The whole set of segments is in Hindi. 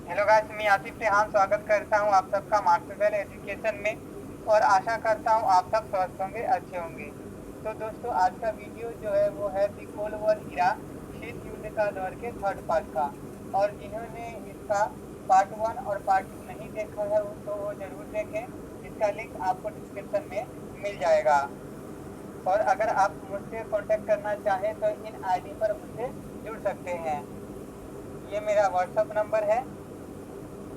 हेलो गाइस, मैं आसिफ रेहान स्वागत करता हूं आप सबका मार्क्सवेल एजुकेशन में और आशा करता हूं आप सब स्वस्थ होंगे, अच्छे होंगे। तो दोस्तों, आज का वीडियो जो है वो है दी कोल्ड वॉर इरा शीत युद्ध का दौर के थर्ड पार्ट का। और जिन्होंने इसका पार्ट वन और पार्ट टू नहीं देखा है तो वो जरूर देखें। इसका लिंक आपको डिस्क्रिप्शन में मिल जाएगा। और अगर आप मुझसे कांटेक्ट करना चाहें तो इन आईडी पर मुझसे जुड़ सकते हैं। ये मेरा व्हाट्सअप नंबर है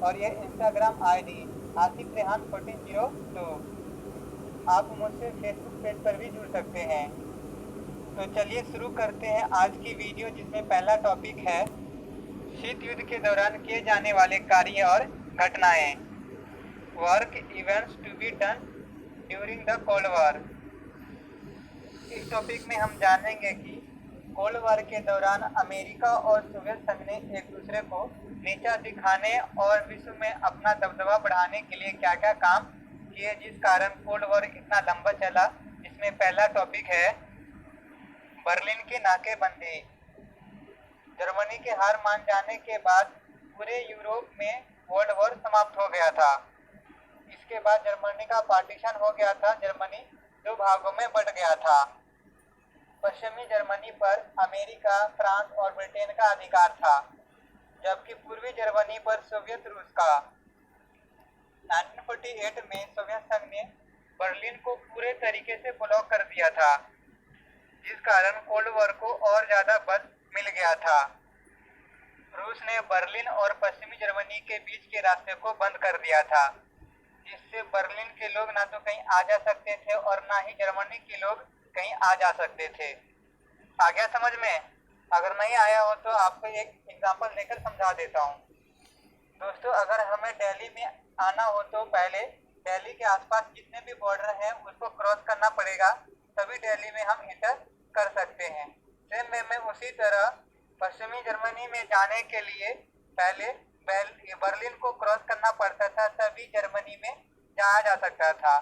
और ये इंस्टाग्राम आईडी आसिफ रेहान 1402। आप मुझसे फेसबुक पेज पर भी जुड़ सकते हैं। तो चलिए शुरू करते हैं आज की वीडियो, जिसमें पहला टॉपिक है शीत युद्ध के दौरान किए जाने वाले कार्य और घटनाएं। Work events to be done during the cold war. इस टॉपिक में हम जानेंगे कि कोल्ड वॉर के दौरान अमेरिका और सोवियत संघ ने एक दूसरे को नीचा दिखाने और विश्व में अपना दबदबा बढ़ाने के लिए क्या क्या काम किए, जिस कारण कोल्ड वॉर इतना लंबा चला। इसमें पहला टॉपिक है बर्लिन की नाकेबंदी। जर्मनी के हार मान जाने के बाद पूरे यूरोप में वर्ल्ड वॉर समाप्त हो गया था। इसके बाद जर्मनी का पार्टीशन हो गया था। जर्मनी दो भागों में बंट गया था। पश्चिमी जर्मनी पर अमेरिका, फ्रांस और ब्रिटेन का अधिकार था, जबकि पूर्वी जर्मनी पर सोवियत रूस का। 1948 में सोवियत संघ ने बर्लिन को पूरे तरीके से ब्लॉक कर दिया था, जिस कारण कोल्ड वॉर को और ज्यादा बल मिल गया था। रूस ने बर्लिन और पश्चिमी जर्मनी के बीच के रास्ते को बंद कर दिया था, जिससे बर्लिन के लोग ना तो कहीं आ जा सकते थे और ना ही जर्मनी के लोग कहीं आ जा सकते थे। आ गया समझ में? अगर नहीं आया हो तो आपको एक एग्जांपल देकर समझा देता हूँ। दोस्तों, अगर हमें दिल्ली में आना हो तो पहले दिल्ली के आसपास जितने भी बॉर्डर हैं उसको क्रॉस करना पड़ेगा, तभी दिल्ली में हम इंटर कर सकते हैं। सेम वे में उसी तरह पश्चिमी जर्मनी में जाने के लिए पहले बर्लिन को क्रॉस करना पड़ता था, तभी जर्मनी में जाया जा सकता था।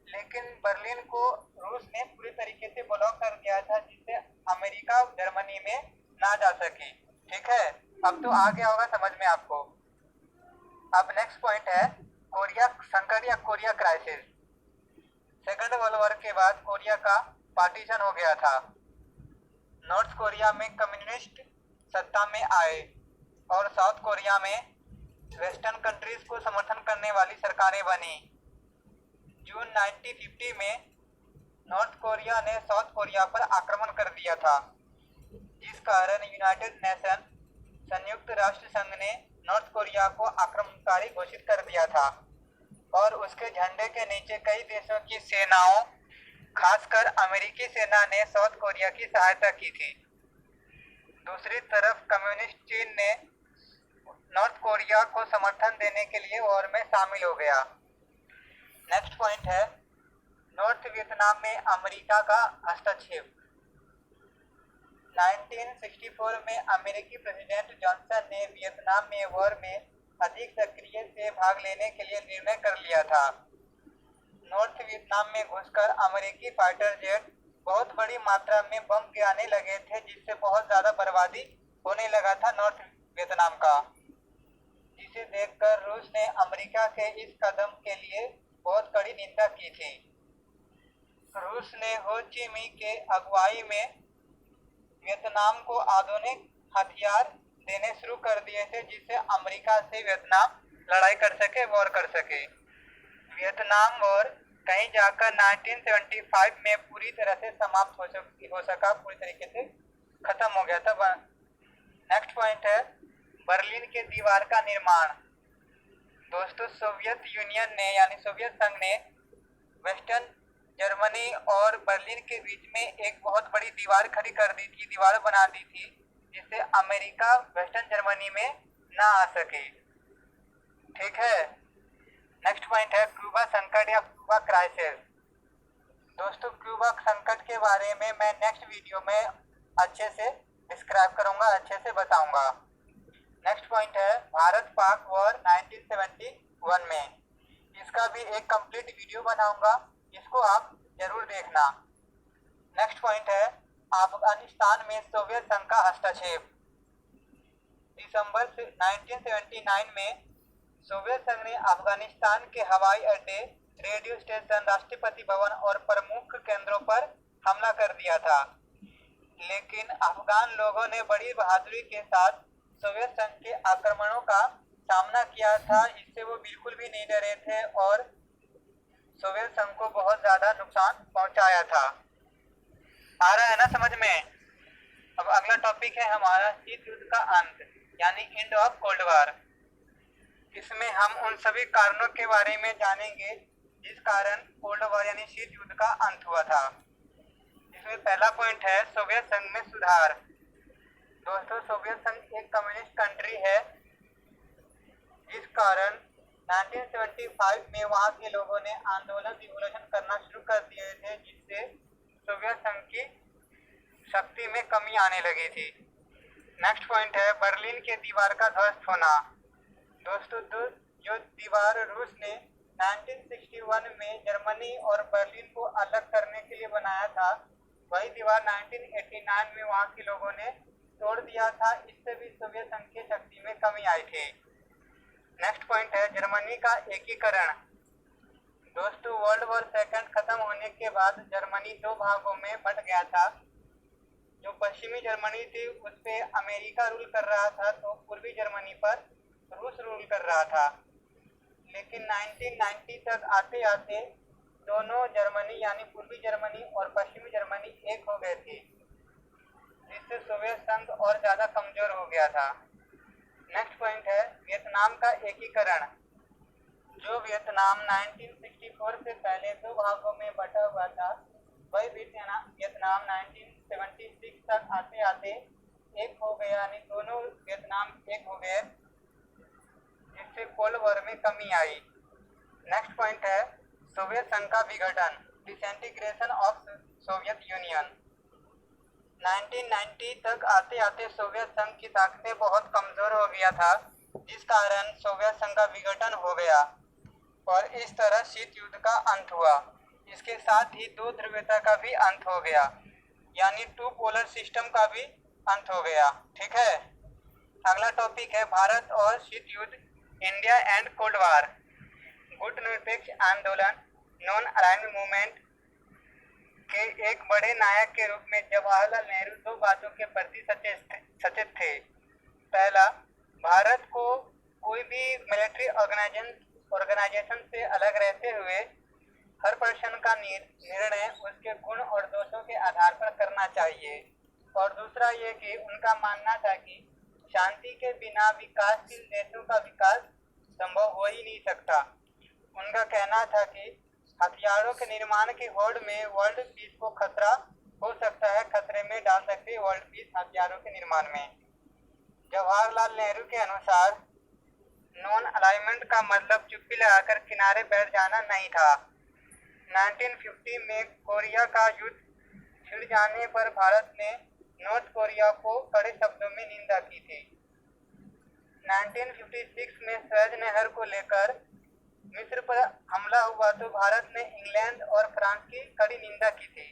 लेकिन बर्लिन को रूस ने पूरी तरीके से ब्लॉक कर दिया था, जिससे अमेरिका जर्मनी में ना जा सके। ठीक है, अब तो आ गया होगा समझ में आपको। अब नेक्स्ट पॉइंट है कोरिया संकट या Korea crisis. Second world war के बाद कोरिया का पार्टीशन हो गया था। नॉर्थ कोरिया में कम्युनिस्ट सत्ता में आए और साउथ कोरिया में वेस्टर्न कंट्रीज को समर्थन करने वाली सरकारें बनी। जून 1950 में नॉर्थ कोरिया ने साउथ कोरिया पर आक्रमण कर दिया था, जिस कारण यूनाइटेड नेशन संयुक्त राष्ट्र संघ ने नॉर्थ कोरिया को आक्रमणकारी घोषित कर दिया था और उसके झंडे के नीचे कई देशों की सेनाओं, खासकर अमेरिकी सेना ने साउथ कोरिया की सहायता की थी। दूसरी तरफ कम्युनिस्ट चीन ने नॉर्थ कोरिया को समर्थन देने के लिए वॉर में शामिल हो गया। नेक्स्ट पॉइंट है नॉर्थ वियतनाम में अमेरिका का हस्तक्षेप। 1964 में अमेरिकी प्रेसिडेंट जॉनसन ने वियतनाम में वॉर में अधिक सक्रिय से भाग लेने के लिए निर्णय कर लिया था। नॉर्थ वियतनाम में घुसकर अमेरिकी फाइटर जेट बहुत बड़ी मात्रा में बम गिराने लगे थे, जिससे बहुत ज्यादा बर्बादी होने लगा था नॉर्थ वियतनाम का, जिसे देखकर रूस ने अमेरिका के इस कदम के लिए बहुत कड़ी निंदा की थी। रूस ने हो ची मिन्ह के अगुवाई में वियतनाम को आधुनिक हथियार देने शुरू कर दिए थे, जिससे अमेरिका से वियतनाम लड़ाई कर सके, वॉर कर सके। वियतनाम वॉर कहीं जाकर 1975 में पूरी तरह से समाप्त हो सका, पूरी तरीके से खत्म हो गया था। नेक्स्ट पॉइंट है बर्लिन के दीवार का निर्माण। दोस्तों, सोवियत यूनियन ने यानी सोवियत संघ ने वेस्टर्न जर्मनी और बर्लिन के बीच में एक बहुत बड़ी दीवार खड़ी कर दी थी, दीवार बना दी थी, जिससे अमेरिका वेस्टर्न जर्मनी में ना आ सके। ठीक है, नेक्स्ट पॉइंट है क्यूबा संकट या क्यूबा क्राइसिस। दोस्तों, क्यूबा संकट के बारे में मैं नेक्स्ट वीडियो में अच्छे से डिस्क्राइब करूंगा, अच्छे से बताऊंगा। नेक्स्ट पॉइंट है भारत पाक वॉर 1971 में। इसका भी एक कंप्लीट वीडियो बनाऊंगा, इसको आप जरूर देखना। नेक्स्ट पॉइंट है अफगानिस्तान में सोवियत संघ का हस्तक्षेप। दिसंबर 1979 में सोवियत संघ ने अफगानिस्तान के हवाई अड्डे, रेडियो स्टेशन, राष्ट्रपति भवन और प्रमुख केंद्रों पर हमला कर दिया था। लेकिन अफगान लोगों ने बड़ी बहादुरी के साथ सोवियत संघ के आक्रमणों का सामना किया था। इससे वो बिल्कुल भी नहीं डरे थे और सोवियत संघ को बहुत ज्यादा नुकसान पहुंचाया था। आ रहा है ना समझ में? अब अगला टॉपिक है हमारा शीत युद्ध का अंत, यानी एंड ऑफ कोल्ड वॉर। इसमें हम उन सभी कारणों के बारे में जानेंगे जिस कारण कोल्ड वॉर यानी शीत युद्ध का अंत हुआ था। इसमें पहला पॉइंट है सोवियत संघ में सुधार। दोस्तों, सोवियत संघ एक कम्युनिस्ट कंट्री है, जिस कारण 1975 में वहां के लोगों ने आंदोलन रिवोल्यूशन करना शुरू कर दिए थे, जिससे सोवियत संघ की शक्ति में कमी आने लगी थी। नेक्स्ट पॉइंट है बर्लिन के दीवार का ध्वस्त होना। दोस्तों, जो दीवार रूस ने 1961 में जर्मनी और बर्लिन को अलग करने के लिए बनाया था, वही दीवार 1989 में वहां के लोगों ने तोड़ दिया था। इससे भी सोवियत संघ की शक्ति में कमी आई थी। नेक्स्ट पॉइंट है जर्मनी का एकीकरण। दोस्तों, वर्ल्ड वॉर सेकंड खत्म होने के बाद जर्मनी दो भागों में बंट गया था। जो पश्चिमी जर्मनी थी उस पे अमेरिका रूल कर रहा था, तो पूर्वी जर्मनी पर रूस रूल कर रहा था। लेकिन 1990 तक आते आते दोनों जर्मनी यानी पूर्वी जर्मनी और पश्चिमी जर्मनी एक हो गए थे, जिससे सोवियत संघ और ज्यादा कमजोर हो गया था। नेक्स्ट पॉइंट है वियतनाम का एकीकरण। जो वियतनाम 1964 से पहले दो भागों में बटा हुआ था, वही वियतनाम 1976 तक आते आते एक हो गया, यानी दोनों वियतनाम एक हो गए, जिससे कोल्ड वॉर में कमी आई। नेक्स्ट पॉइंट है सोवियत संघ का विघटन, डिसइंटीग्रेशन ऑफ सोवियत यूनियन। 1990 तक आते आते सोवियत संघ की ताकतें बहुत कमजोर हो गया था, जिस कारण सोवियत संघ का विघटन हो गया और इस तरह शीत युद्ध का अंत हुआ। इसके साथ ही दो ध्रुवीयता का भी अंत हो गया, यानी टू पोलर सिस्टम का भी अंत हो गया। ठीक है, अगला टॉपिक है भारत और शीत युद्ध, इंडिया एंड कोल्ड वॉर। गुट निरपेक्ष आंदोलन, नॉन अलाइन्ड मूवमेंट के एक बड़े नायक के रूप में जवाहरलाल नेहरू दो बातों के प्रति सचेत थे। पहला, भारत को कोई भी मिलिट्री ऑर्गेनाइजेशन से अलग रहते हुए हर प्रश्न का निर्णय उसके गुण और दोषों के आधार पर करना चाहिए। और दूसरा ये कि उनका मानना था कि शांति के बिना विकासशील देशों का विकास संभव हो ही नहीं सकता। उनका कहना था कि हथियारों के निर्माण की होड़ में वर्ल्ड पीस को खतरा हो सकता है, खतरे में डाल सकते वर्ल्ड पीस हथियारों के निर्माण में। जवाहरलाल नेहरू के अनुसार नॉन अलाइनमेंट का मतलब चुप्पी लगाकर किनारे बैठ जाना नहीं था। 1950 में कोरिया का युद्ध छिड़ जाने पर भारत ने नॉर्थ कोरिया को कड़े शब्दों में निंदा की थी। 1956 में सुएज नहर को लेकर मिस्र पर हमला हुआ तो भारत ने इंग्लैंड और फ्रांस की कड़ी निंदा की थी।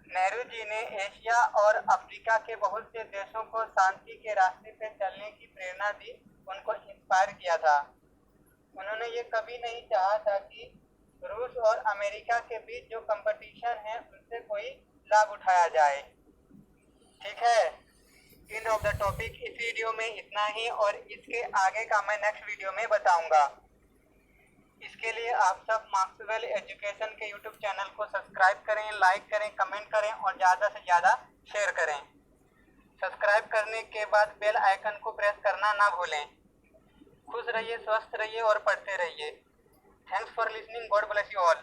नेहरू जी ने एशिया और अफ्रीका के बहुत से देशों को शांति के रास्ते पे चलने की प्रेरणा दी, उनको इंस्पायर किया था। उन्होंने ये कभी नहीं चाहा था कि रूस और अमेरिका के बीच जो कंपटीशन है उनसे कोई लाभ उठाया जाए। ठीक है, एंड ऑफ द टॉपिक। इस वीडियो में इतना ही और इसके आगे का मैं नेक्स्ट वीडियो में बताऊंगा। इसके लिए आप सब मार्क्सवेल एजुकेशन के यूट्यूब चैनल को सब्सक्राइब करें, लाइक करें, कमेंट करें और ज़्यादा से ज़्यादा शेयर करें। सब्सक्राइब करने के बाद बेल आइकन को प्रेस करना ना भूलें। खुश रहिए, स्वस्थ रहिए और पढ़ते रहिए। Thanks for listening. God bless you all.